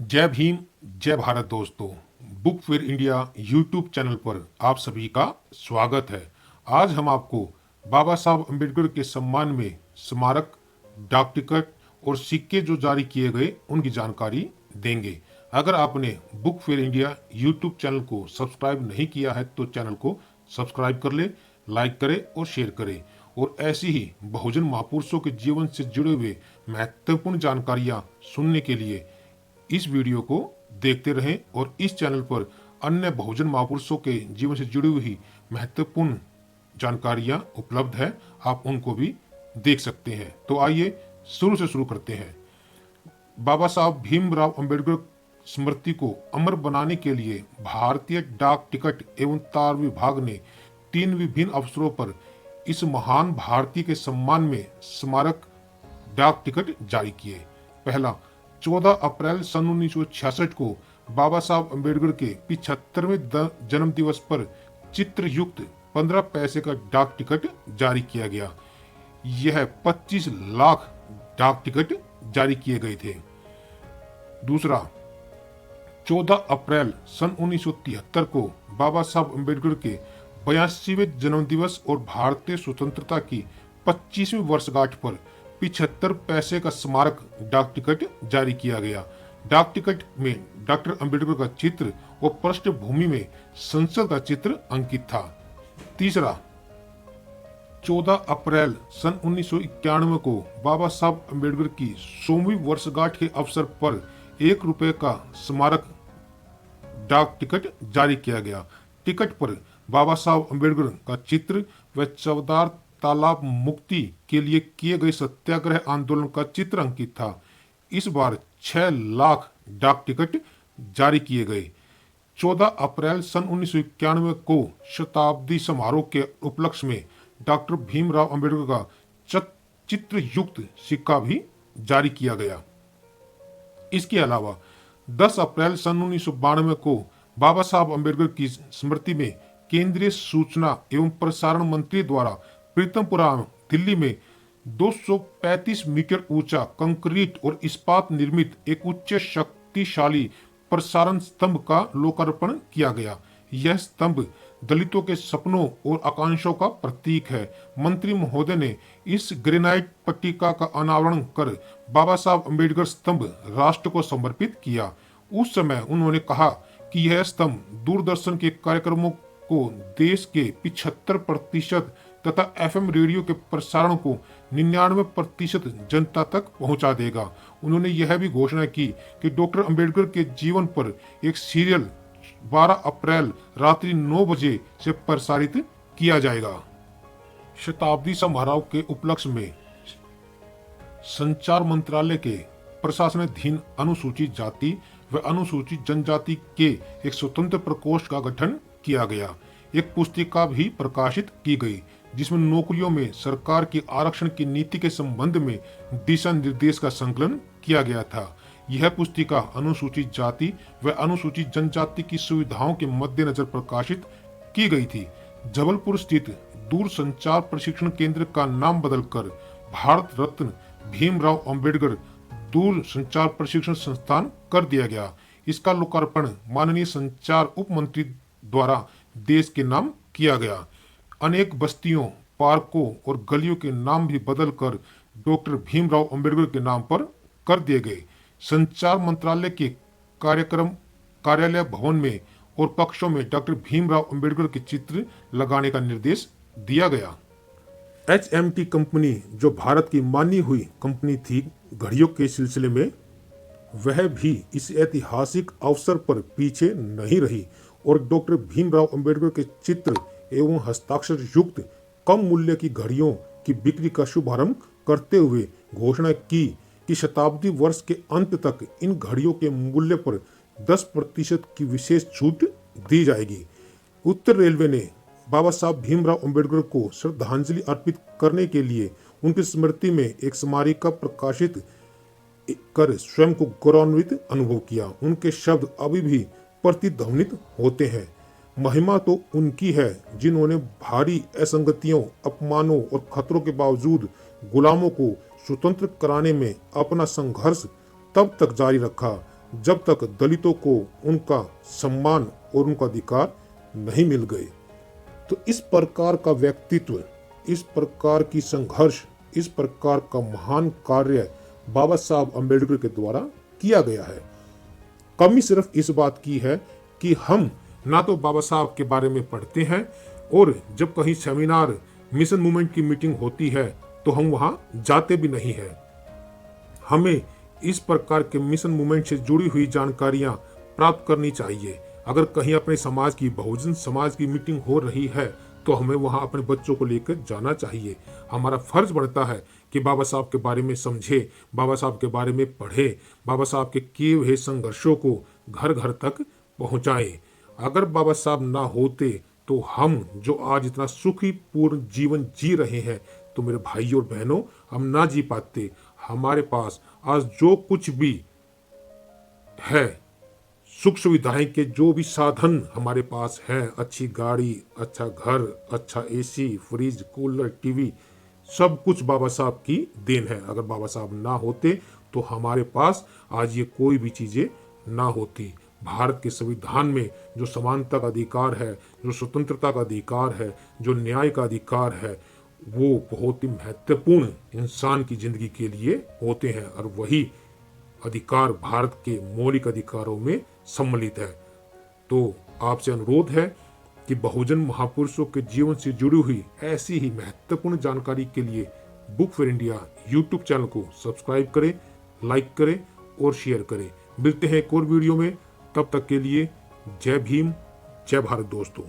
जय भीम, जय भारत दोस्तों। Book fair India YouTube channel पर आप सभी का स्वागत है। आज हम आपको बाबा साहब अम्बेडकर के सम्मान में स्मारक, डाक टिकट और सिक्के जो जारी किए गए उनकी जानकारी देंगे। अगर आपने book fair India YouTube channel को सब्सक्राइब नहीं किया है तो चैनल को सब्सक्राइब कर ले, लाइक करें और शेयर करें। और ऐसी ही बहुजन महापुरुषों के जीवन से जुड़े हुए महत्वपूर्ण जानकारियां सुनने के लिए इस वीडियो को देखते रहें और इस चैनल पर अन्य बहुजन महापुरुषों के जीवन से जुड़ी हुई महत्वपूर्ण जानकारियां उपलब्ध है, आप उनको भी देख सकते हैं। तो आइए शुरू से शुरू करते हैं। बाबा साहब भीमराव अंबेडकर स्मृति को अमर बनाने के लिए भारतीय डाक टिकट एवं तार विभाग ने 3 विभिन्न अवसरों पर इस महान भारतीय के सम्मान में स्मारक डाक टिकट जारी किए। पहला, 14 अप्रैल सन 1966 को बाबा साहब अम्बेडकर के 75वें जन्म दिवस पर चित्र युक्त 15 पैसे का डाक टिकट जारी किया गया। यह 25 लाख डाक टिकट जारी किए गए थे। दूसरा, 14 अप्रैल सन 1973 को बाबा साहब अम्बेडकर के 82वें जन्म दिवस और भारतीय स्वतंत्रता की 25वीं वर्षगांठ पर 75 पैसे का स्मारक डाक टिकट जारी किया गया। डाक टिकट में डॉक्टर अंबेडकर का चित्र और पृष्ठभूमि में संसद का चित्र अंकित था। तीसरा, 14 अप्रैल सन 1991 को बाबा साहब अम्बेडकर की 100वीं वर्षगांठ के अवसर पर 1 रुपए का स्मारक डाक टिकट जारी किया गया। टिकट पर बाबा साहब अम्बेडकर का चित्र व चौदार तालाब मुक्ति के लिए किए गए सत्याग्रह आंदोलन का चित्र अंकित था। इस बार 6 लाख डाक टिकट जारी किए गए। 14 अप्रैल सन 1991 को शताब्दी समारोह के उपलक्ष्य में डॉक्टर भीमराव अंबेडकर का चित्र युक्त सिक्का भी जारी किया गया। इसके अलावा 10 अप्रैल सन 1992 को बाबा साहब अम्बेडकर की स्मृति में केंद्रीय सूचना एवं प्रसारण मंत्री द्वारा प्रीतमपुरा दिल्ली में 235 मीटर ऊंचा कंक्रीट और इस्पात निर्मित एक उच्च शक्तिशाली प्रसारण स्तंभ का लोकार्पण किया गया। यह स्तंभ दलितों के सपनों और आकांक्षाओं का प्रतीक है। मंत्री महोदय ने इस ग्रेनाइट पट्टिका का अनावरण कर बाबा साहब अम्बेडकर स्तंभ राष्ट्र को समर्पित किया। उस समय उन्होंने कहा कि यह स्तंभ दूरदर्शन के कार्यक्रमों को देश के 75% तथा एफएम रेडियो के प्रसारण को 99% जनता तक पहुंचा देगा। उन्होंने यह भी घोषणा की कि डॉक्टर अंबेडकर के जीवन पर एक सीरियल 12 अप्रैल रात्रि 9 बजे से प्रसारित किया जाएगा। शताब्दी समारोह के उपलक्ष्य में संचार मंत्रालय के प्रशासनाधीन अनुसूचित जाति व अनुसूचित जनजाति के एक स्वतंत्र प्रकोष्ठ का गठन किया गया। एक पुस्तिका भी प्रकाशित की गई जिसमें नौकरियों में सरकार की आरक्षण की नीति के संबंध में दिशा निर्देश का संकलन किया गया था। यह पुस्तिका अनुसूचित जाति व अनुसूचित जनजाति की सुविधाओं के मद्देनजर प्रकाशित की गई थी। जबलपुर स्थित दूर संचार प्रशिक्षण केंद्र का नाम बदलकर भारत रत्न भीमराव अंबेडकर दूर संचार प्रशिक्षण संस्थान कर दिया गया। इसका लोकार्पण माननीय संचार उप मंत्री द्वारा देश के नाम किया गया। अनेक बस्तियों, पार्कों और गलियों के नाम भी बदलकर डॉक्टर भीमराव अंबेडकर के नाम पर कर दिए गए। संचार मंत्रालय के कार्यालय भवन में और कक्षों में डॉक्टर भीमराव अंबेडकर के चित्र लगाने का निर्देश दिया गया। HMT कंपनी, जो भारत की मानी हुई कंपनी थी घड़ियों के सिलसिले में, वह भी इस ऐतिहासिक अवसर पर पीछे नहीं रही और डॉक्टर भीमराव अंबेडकर के चित्र एवं हस्ताक्षर युक्त कम मूल्य की घड़ियों की बिक्री का शुभारंभ करते हुए घोषणा की कि शताब्दी वर्ष के अंत तक इन घड़ियों के मूल्य पर 10% की विशेष छूट दी जाएगी। उत्तर रेलवे ने बाबा साहब भीमराव अंबेडकर को श्रद्धांजलि अर्पित करने के लिए उनकी स्मृति में एक स्मारिका प्रकाशित कर स्वयं को गौरवान्वित अनुभव किया। उनके शब्द अभी भी प्रतिध्वनित होते हैं। महिमा तो उनकी है जिन्होंने भारी असंगतियों, अपमानों और खतरों के बावजूद गुलामों को स्वतंत्र कराने में अपना संघर्ष तब तक जारी रखा जब तक दलितों को उनका सम्मान और उनका अधिकार नहीं मिल गए। तो इस प्रकार का व्यक्तित्व, इस प्रकार की संघर्ष, इस प्रकार का महान कार्य बाबा साहब अम्बेडकर के द्वारा किया गया है। कमी सिर्फ इस बात की है कि हम ना तो बाबा साहब के बारे में पढ़ते हैं, और जब कहीं सेमिनार, मिशन मूवमेंट की मीटिंग होती है तो हम वहां जाते भी नहीं हैं। हमें इस प्रकार के मिशन मूवमेंट से जुड़ी हुई जानकारियां प्राप्त करनी चाहिए। अगर कहीं अपने समाज की, बहुजन समाज की मीटिंग हो रही है तो हमें वहां अपने बच्चों को लेकर जाना चाहिए। हमारा फर्ज बनता है कि बाबा साहब के बारे में समझे, बाबा साहब के बारे में पढ़े, बाबा साहब के किए हुए संघर्षों को घर घर तक पहुंचाएं। अगर बाबा साहब ना होते तो हम जो आज इतना सुखी पूर्ण जीवन जी रहे हैं, तो मेरे भाइयों और बहनों, हम ना जी पाते। हमारे पास आज जो कुछ भी है, सुख सुविधाएं के जो भी साधन हमारे पास हैं, अच्छी गाड़ी, अच्छा घर, अच्छा एसी, फ्रिज, कूलर, टीवी, सब कुछ बाबा साहब की देन है। अगर बाबा साहब ना होते तो हमारे पास आज ये कोई भी चीजें ना होती। भारत के संविधान में जो समानता का अधिकार है, जो स्वतंत्रता का अधिकार है, जो न्याय का अधिकार है, वो बहुत ही महत्वपूर्ण इंसान की जिंदगी के लिए होते हैं, और वही अधिकार भारत के मौलिक अधिकारों में सम्मिलित है। तो आपसे अनुरोध है कि बहुजन महापुरुषों के जीवन से जुड़ी हुई ऐसी ही महत्वपूर्ण जानकारी के लिए book for India YouTube channel को सब्सक्राइब करें, लाइक करें और शेयर करें। मिलते हैं एक और वीडियो में, तब तक के लिए जय भीम, जय भारत दोस्तों।